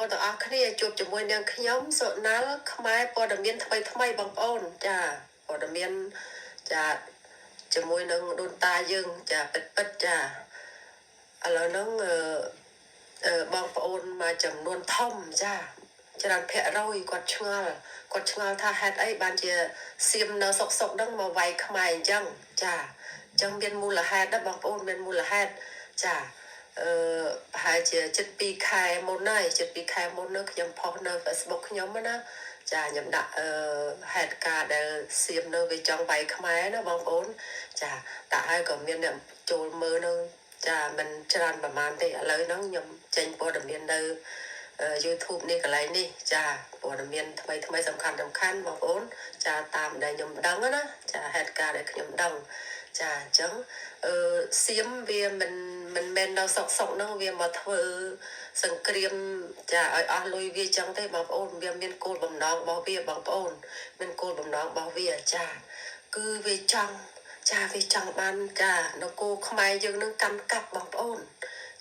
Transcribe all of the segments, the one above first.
អូនទាំងអស់គ្នាជួបជាមួយនឹងខ្ញុំសុណាល់ខ្មែរព័ត៌មានថ្មីបងប្អូនចាព័ត៌មានចាជាមួយនឹងដូនតាយើងចាពិតចាឥឡូវហ្នឹងបងប្អូនមួយចំនួនធំចាច្រើនភាគរយគាត់ឆ្ងល់ថាហេតុអីបានជាសៀមនៅសុកហ្នឹងមកវាយខ្មែរអញ្ចឹងចាអញ្ចឹងមានមូលហេតុដែរបងប្អូនមានមូលហេតុចាប្រហែលជា7-2 ខែមុនហើយ7-2 ខែមុននោះខ្ញុំផុសនៅ Facebook ខ្ញុំណាចាខ្ញុំដាក់ហេតុការណ៍ដែលសៀមនៅវាចង់វាយខ្មែរណាបងប្អូនចាដាក់ហើយក៏មានអ្នកចូលមើលនៅចាមិនច្រើនប្រហែលទេឥឡូវហ្នឹងខ្ញុំចេញព័ត៌មាននៅYouTube នេះកន្លែងនេះចាព័ត៌មានថ្មីសំខាន់បងប្អូនចាតាមដែលខ្ញុំដឹងណាចាហេតុការណ៍ដែលខ្ញុំដឹងចាអញ្ចឹងសៀមវាមិនមែននៅសុកហ្នឹងវាមកធ្វើសង្គ្រាមចាឲ្យអស់លុយវាចឹងទេបងប្អូនវាមានគោលបំណងរបស់វាបងប្អូនមានគោលបំណងរបស់វាចាគឺវាចង់បានចានគរខ្មែរយើងនឹងកាន់កាប់បងប្អូន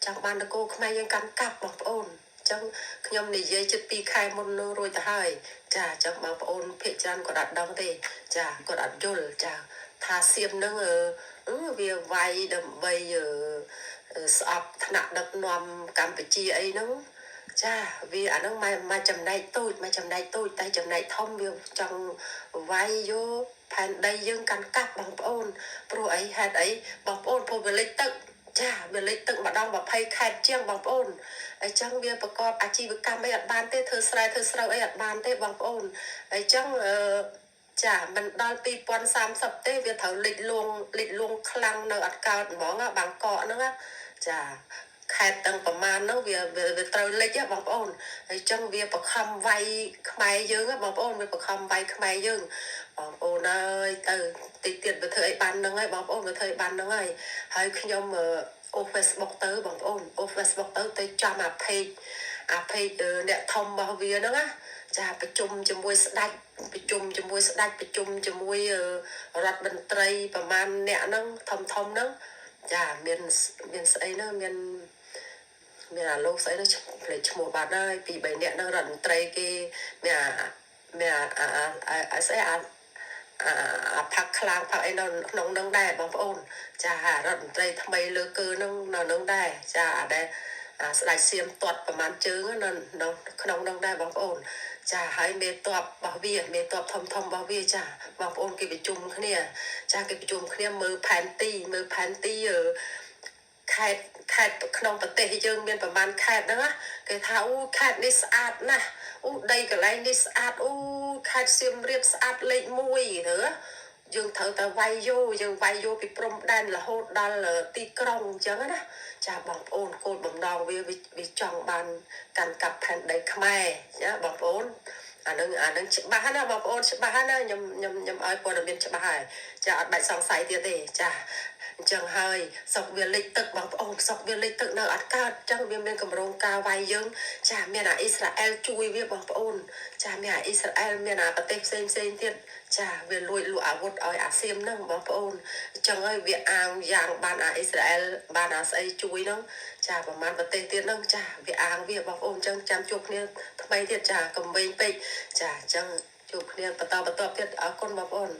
ចង់បាននគរខ្មែរយើងកាន់កាប់បងប្អូនចឹងខ្ញុំនិយាយ7-2 ខែមុននោះរួចទៅហើយចាចឹងបងប្អូនភាគច្រើនគាត់អត់ដឹងទេចាគាត់អត់យល់ចាថាសៀមនឹងវាវាយដើម្បីស្អប់ថ្នាក់ដឹកនាំកម្ពុជាអីហ្នឹងចាវាអាហ្នឹងមកចំណែកតូចតែចំណែកធំវាចង់វាយយកផែនដីយើងកាន់កាប់បងប្អូនព្រោះអីហេតុអីបងប្អូនព្រោះវាលិចទឹកចាវាលិចទឹកម្ដង20 ខែជាងបងប្អូនអញ្ចឹងវាប្រកបអាជីវកម្មអីអត់បានទេធ្វើស្រែធ្វើស្រូវអីអត់បានទេបងប្អូនអញ្ចឹងចាមិនដល់2030ទេវាត្រូវលិចលួងខ្លាំងនៅអត់កើតហ្មងបាងកកហ្នឹងចាខេតទាំងប្រមាណហ្នឹងវាត្រូវលិចបងប្អូនអញ្ចឹងវាបខំវាយខ្មែរយើងបងប្អូនវាបខំវាយខ្មែរយើងបងប្អូនអើយទៅតិចទៀតវាធ្វើអីបានហ្នឹងហើយបងប្អូនវាធ្វើអីបានហ្នឹងហើយខ្ញុំអូ Facebook ទៅបងប្អូនអូ Facebook ទៅចំអា page អ្នកធំរបស់វាហ្នឹងណាចាប្រជុំជាមួយស្ដេចប្រជុំជាមួយរដ្ឋមន្ត្រីប្រមាណអ្នកហ្នឹងធំហ្នឹងចាមានស្អីហ្នឹងមានអាលោកស្អីហ្នឹងផ្លេចឈ្មោះបាត់ហើយ2-3នាក់ហ្នឹងរដ្ឋមន្ត្រីគេមានអាស្អីអាផាក់ខ្លាំងផាក់អីនៅក្នុងហ្នឹងដែរបងប្អូនចារដ្ឋមន្ត្រីថ្មីលើកើហ្នឹងនៅហ្នឹងដែរចាដែលស្ដេចសៀមទាត់ប្រមាណជើងនៅក្នុងហ្នឹងដែរបងប្អូនចាហើយមេតបរបស់វាមេតបធំរបស់វាចាបងប្អូនគេប្រជុំគ្នាចាគេប្រជុំគ្នាមើលផែនទីខេត្តក្នុងប្រទេសយើងមានប្រមាណខេត្តហ្នឹងគេថាអូខេត្តនេះស្អាតណាស់អូដីកន្លែងនេះស្អាតអូខេត្តសៀមរាបស្អាតលេខ1ទៅយើងត្រូវតែវាយយកពីព្រំដែនរហូតដល់ទីក្រុងអញ្ចឹងណាចាបងប្អូនគោលបំណងវាចង់បានកាន់កាប់ផែនដីខ្មែរចាបងប្អូនអានឹងច្បាស់ណាបងប្អូនច្បាស់ណាខ្ញុំឲ្យព័ត៌មានច្បាស់ហើយចាអត់បាច់សង្ស័យទៀតទេចាអញ្ចឹងហើយសុកវាលិចទឹកបងប្អូនសុកវាលិចទឹកនៅអត់កើតអញ្ចឹងវាមានកម្រងការវាយយើងចាមានអាអ៊ីស្រាអែលជួយវាបងប្អូនចាមានអាអ៊ីស្រាអែលមានអាប្រទេសផ្សេងទៀតចាវាលួចលក់អាវុធឲ្យអាសៀមហ្នឹងបងប្អូនអញ្ចឹងហើយវាអាងយ៉ាងបានអាអ៊ីស្រាអែលបានអាស្អីជួយហ្នឹងចាប្រហែលប្រទេសទៀតហ្នឹងចាវាអាងវាបងប្អូនអញ្ចឹងចាំជួបគ្នាថ្មីទៀតចាកុំវែងពេកចាអញ្ចឹងជួបគ្នាបន្តទៀតអរគុណបងប្អូន